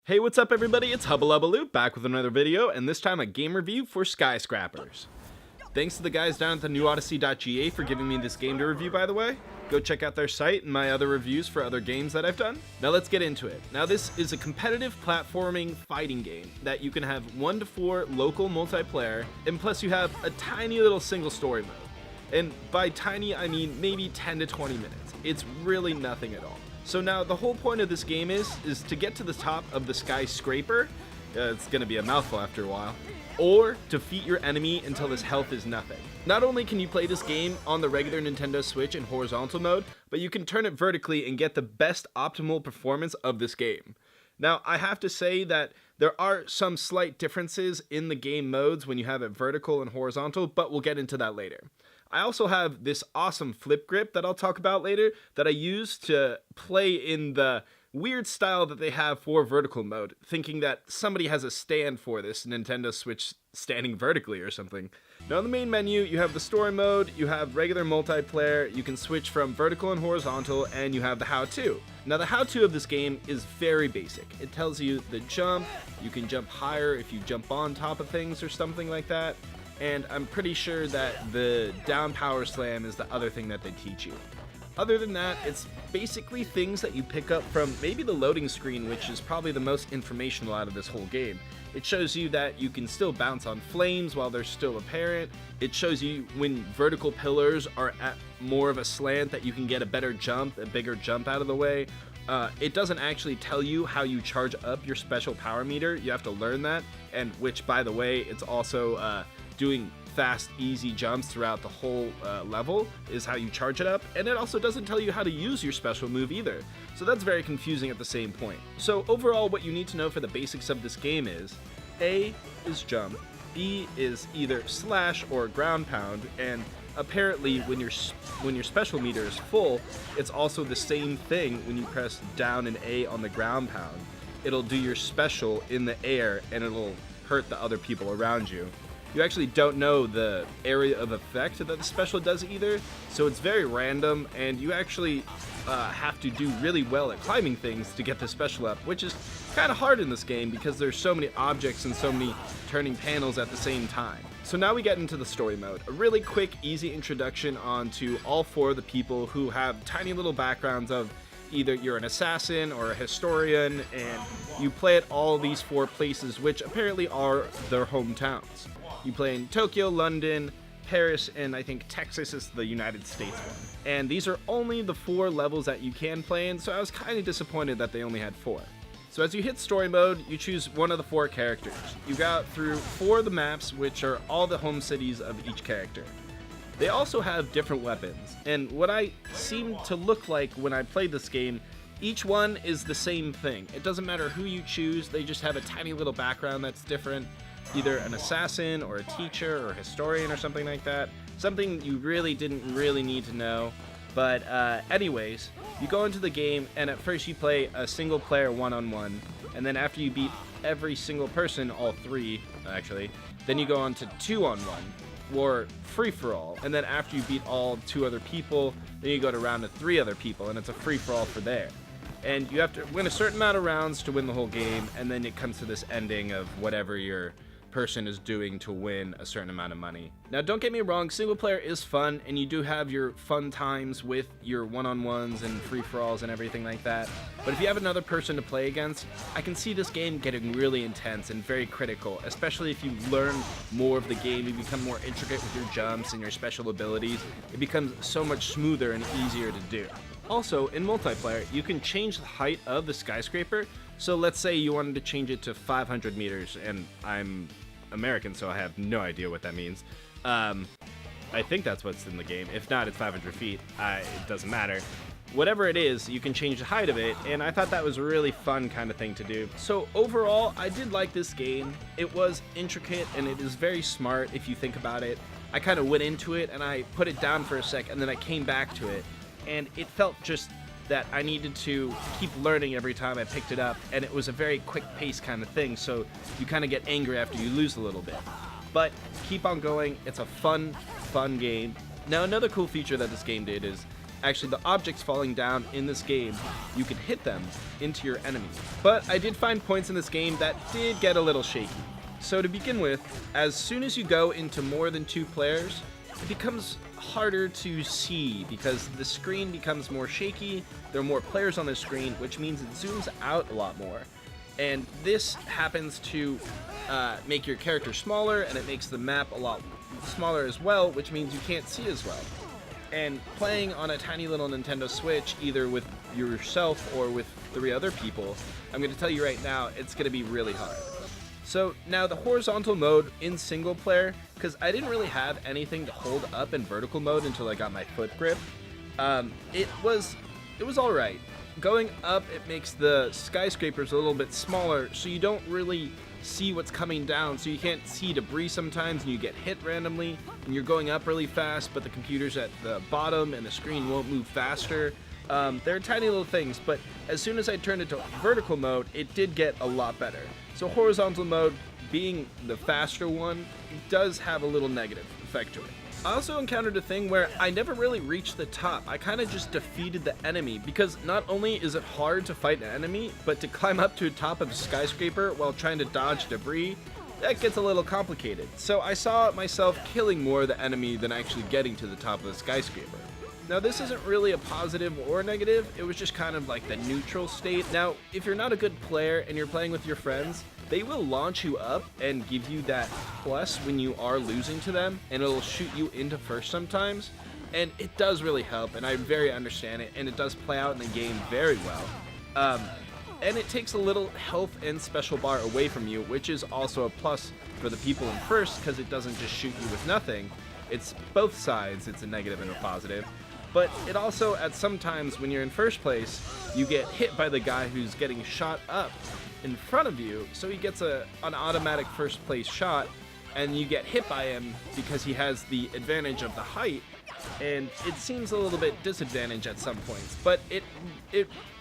Hey, what's up everybody? It's Hubalubalu back with another video, and this time a game review for Skyscrapers. Thanks to the guys down at the newodyssey.ga for giving me this game to review, by the way. Go check out their site and my other reviews for other games that I've done. Now let's get into it. Now this is a competitive platforming fighting game that you can have 1 to 4 local multiplayer, and plus you have a tiny little single story mode. And by tiny, I mean maybe 10 to 20 minutes. It's really nothing at all. So now the whole point of this game is to get to the top of the skyscraper, it's gonna be a mouthful after a while, or defeat your enemy until his health is nothing. Not only can you play this game on the regular Nintendo Switch in horizontal mode, but you can turn it vertically and get the best optimal performance of this game. Now, I have to say that there are some slight differences in the game modes when you have it vertical and horizontal, but we'll get into that later. I also have this awesome flip grip that I'll talk about later that I use to play in the weird style that they have for vertical mode, thinking that somebody has a stand for this Nintendo Switch standing vertically or something. Now in the main menu, you have the story mode, you have regular multiplayer, you can switch from vertical and horizontal, and you have the how-to. Now the how-to of this game is very basic. It tells you the jump, you can jump higher if you jump on top of things or something like that. And I'm pretty sure that the down power slam is the other thing that they teach you. Other than that, it's basically things that you pick up from maybe the loading screen, which is probably the most informational out of this whole game. It shows you that you can still bounce on flames while they're still apparent. It shows you when vertical pillars are at more of a slant that you can get a better jump, a bigger jump out of the way. It doesn't actually tell you how you charge up your special power meter. You have to learn that, and which, by the way, it's also doing fast, easy jumps throughout the whole level is how you charge it up, and it also doesn't tell you how to use your special move either, so that's very confusing at the same point. So overall, what you need to know for the basics of this game is A is jump, B is either slash or ground pound, and apparently when your special meter is full, it's also the same thing when you press down and A on the ground pound. It'll do your special in the air and it'll hurt the other people around you. You actually don't know the area of effect that the special does either, so it's very random, and you actually have to do really well at climbing things to get the special up, which is kind of hard in this game because there's so many objects and so many turning panels at the same time. So now we get into the story mode. A really quick, easy introduction onto all 4 of the people who have tiny little backgrounds of either you're an assassin or a historian, and you play at all these 4 places, which apparently are their hometowns. You play in Tokyo, London, Paris, and I think Texas is the United States one. And these are only the 4 levels that you can play in, so I was kind of disappointed that they only had 4. So as you hit story mode, you choose one of the 4 characters. You go through 4 of the maps, which are all the home cities of each character. They also have different weapons, and what I seem to look like when I played this game, each one is the same thing. It doesn't matter who you choose, they just have a tiny little background that's different. Either an assassin or a teacher or a historian or something like that. Something you really didn't need to know. But anyways, you go into the game, and at first you play a single player one-on-one, and then after you beat every single person, all 3 actually, then you go on to 2-on-1 or free-for-all, and then after you beat all 2 other people, then you go to round of 3 other people, and it's a free-for-all for there. And you have to win a certain amount of rounds to win the whole game, and then it comes to this ending of whatever your person is doing to win a certain amount of money. Now don't get me wrong, single player is fun, and you do have your fun times with your one-on-ones and free-for-alls and everything like that, but if you have another person to play against, I can see this game getting really intense and very critical, especially if you learn more of the game, you become more intricate with your jumps and your special abilities. It becomes so much smoother and easier to do. Also, in multiplayer, you can change the height of the skyscraper. So let's say you wanted to change it to 500 meters, and I'm American, so I have no idea what that means. I think that's what's in the game. If not, it's 500 feet. It doesn't matter. Whatever it is, you can change the height of it, and I thought that was a really fun kind of thing to do. So overall, I did like this game. It was intricate, and it is very smart if you think about it. I kind of went into it, and I put it down for a sec, and then I came back to it. And it felt just that I needed to keep learning every time I picked it up, and it was a very quick pace kind of thing, so you kind of get angry after you lose a little bit. But keep on going, it's a fun game. Now another cool feature that this game did is Actually, the objects falling down in this game, you can hit them into your enemies. But I did find points in this game that did get a little shaky. So to begin with, as soon as you go into more than 2 players, it becomes harder to see because the screen becomes more shaky. There are more players on the screen, which means it zooms out a lot more. And this happens to make your character smaller, and it makes the map a lot smaller as well, which means you can't see as well. And playing on a tiny little Nintendo Switch, either with yourself or with 3 other people, I'm going to tell you right now, it's going to be really hard. So now the horizontal mode in single player, because I didn't really have anything to hold up in vertical mode until I got my foot grip, it was alright. Going up, it makes the skyscrapers a little bit smaller, so you don't really see what's coming down, so you can't see debris sometimes, and you get hit randomly, and you're going up really fast, but the computer's at the bottom, and the screen won't move faster. They're tiny little things, but as soon as I turned it to vertical mode, it did get a lot better. So horizontal mode, being the faster one, does have a little negative effect to it. I also encountered a thing where I never really reached the top. I kind of just defeated the enemy, because not only is it hard to fight an enemy, but to climb up to the top of a skyscraper while trying to dodge debris, that gets a little complicated. So I saw myself killing more of the enemy than actually getting to the top of the skyscraper. Now this isn't really a positive or negative, it was just kind of like the neutral state. Now, if you're not a good player and you're playing with your friends, they will launch you up and give you that plus when you are losing to them, and it'll shoot you into first sometimes. And it does really help, and I very understand it, and it does play out in the game very well. And it takes a little health and special bar away from you, which is also a plus for the people in first, because it doesn't just shoot you with nothing. It's both sides, it's a negative and a positive. But it also, at some times when you're in first place, you get hit by the guy who's getting shot up in front of you, so he gets an automatic first place shot, and you get hit by him because he has the advantage of the height, and it seems a little bit disadvantaged at some points, but it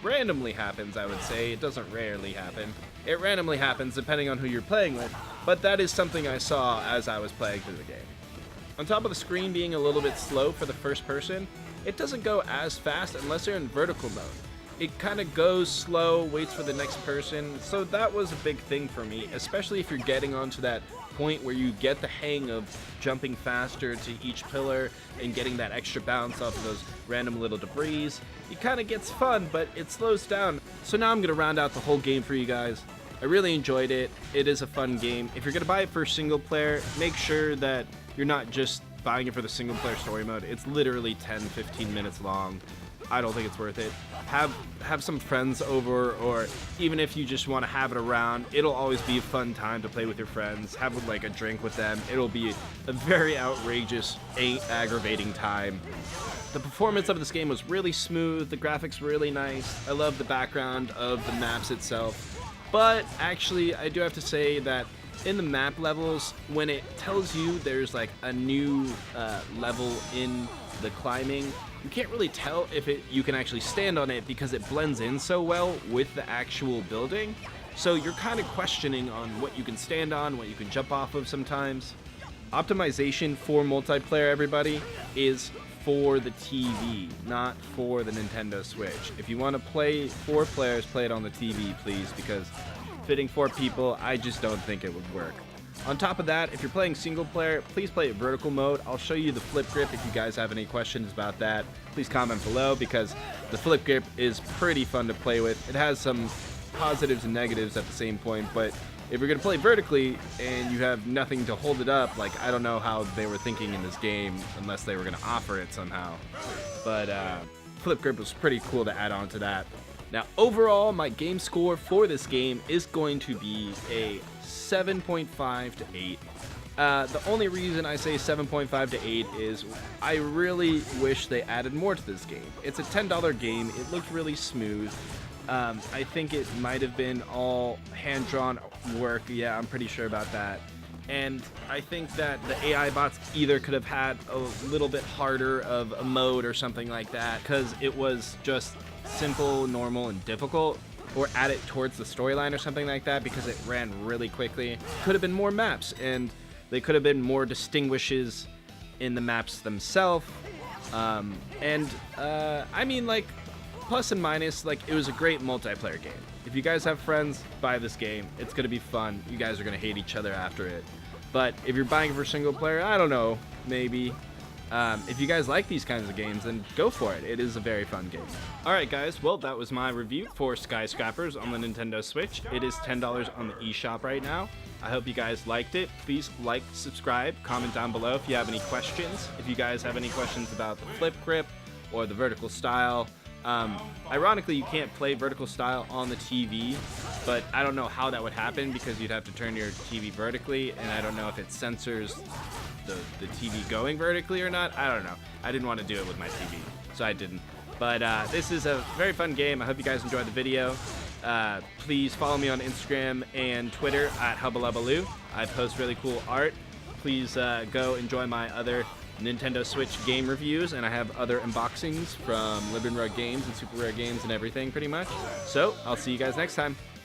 randomly happens, I would say. It doesn't rarely happen. It randomly happens depending on who you're playing with, but that is something I saw as I was playing through the game. On top of the screen being a little bit slow for the first person, it doesn't go as fast unless you're in vertical mode. It kind of goes slow, waits for the next person, so that was a big thing for me, especially if you're getting onto that point where you get the hang of jumping faster to each pillar and getting that extra bounce off of those random little debris. It kind of gets fun, but it slows down. So now I'm going to round out the whole game for you guys. I really enjoyed it. It is a fun game. If you're going to buy it for single player, make sure that you're not just buying it for the single player story mode. It's literally 10-15 minutes long. I don't think it's worth it. Have some friends over, or even if you just want to have it around, it'll always be a fun time to play with your friends. Have like a drink with them. It'll be a very outrageous, aggravating time. The performance of this game was really smooth. The graphics were really nice. I love the background of the maps itself. But actually, I do have to say that in the map levels, when it tells you there's like a new level in the climbing, you can't really tell if you can actually stand on it because it blends in so well with the actual building. So you're kind of questioning on what you can stand on, what you can jump off of sometimes. Optimization for multiplayer, everybody, is for the TV, not for the Nintendo Switch. If you want to play 4 players, play it on the TV, please, because fitting 4 people, I just don't think it would work. On top of that, if you're playing single player, please play it vertical mode. I'll show you the flip grip if you guys have any questions about that. Please comment below, because the flip grip is pretty fun to play with. It has some positives and negatives at the same point, but if you're going to play vertically and you have nothing to hold it up, like, I don't know how they were thinking in this game unless they were going to offer it somehow. But flip grip was pretty cool to add on to that. Now, overall, my game score for this game is going to be a 7.5 to 8. The only reason I say 7.5 to 8 is I really wish they added more to this game. It's a $10 game. It looked really smooth. I think it might have been all hand-drawn work. Yeah, I'm pretty sure about that. And I think that the AI bots either could have had a little bit harder of a mode or something like that, because it was just simple, normal, and difficult, or add it towards the storyline or something like that, because it ran really quickly. Could have been more maps, and they could have been more distinguishes in the maps themselves. I mean, like, plus and minus, like, it was a great multiplayer game. If you guys have friends, buy this game. It's gonna be fun. You guys are gonna hate each other after it. But if you're buying it for single player, I don't know, maybe. If you guys like these kinds of games, then go for it. It is a very fun game. Alright guys, well that was my review for Skyscrapers on the Nintendo Switch. It is $10 on the eShop right now. I hope you guys liked it. Please like, subscribe, comment down below if you have any questions. If you guys have any questions about the flip grip or the vertical style. Ironically, you can't play vertical style on the TV, but I don't know how that would happen because you'd have to turn your TV vertically, and I don't know if it censors the TV going vertically or not. I don't know. I didn't want to do it with my TV, so I didn't. But this is a very fun game. I hope you guys enjoyed the video. Please follow me on Instagram and Twitter at Hubalubalu. I post really cool art. Please go enjoy my other Nintendo Switch game reviews, and I have other unboxings from Libin Rug Games and Super Rare Games and everything pretty much. So I'll see you guys next time.